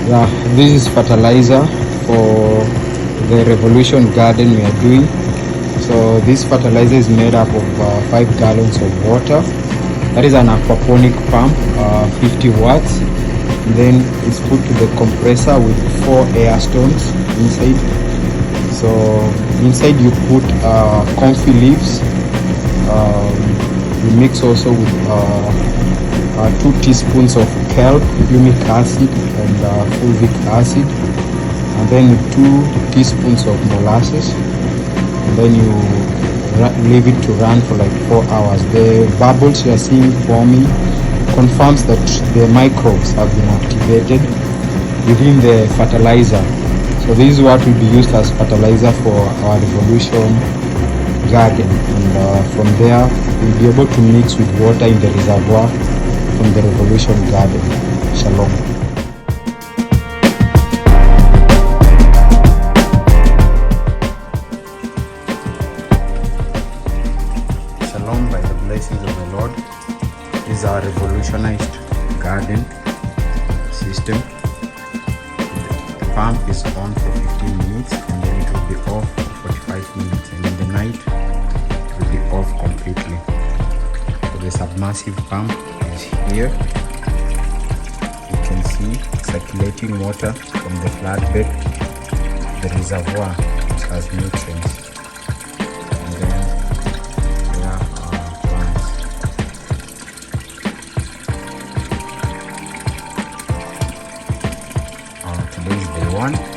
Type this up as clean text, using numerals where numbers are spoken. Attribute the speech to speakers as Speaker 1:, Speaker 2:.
Speaker 1: Yeah, this is fertilizer for the revolution garden we are doing. So this fertilizer is made up of 5 gallons of water. That is an aquaponic pump, 50 watts. And then it's put to the compressor with 4 air stones inside. So inside you put comfrey leaves. You mix also with 2 teaspoons of kelp, humic acid, and fulvic acid, and then 2 teaspoons of molasses, and then you leave it to run for like 4 hours. The bubbles you are seeing forming confirms that the microbes have been activated within the fertilizer. So this is what will be used as fertilizer for our revolution garden, and from there we'll be able to mix with water in the reservoir from the revolution garden. Shalom. Shalom by the blessings of the Lord. This is our revolutionized garden system. The pump is on for 15 minutes and then it will be off for 45 minutes, and in the night it will be off completely. So the submersive pump is here. You can see circulating water from the flatbed to the reservoir, which has nutrients. And then there are our plants. Today is day 1.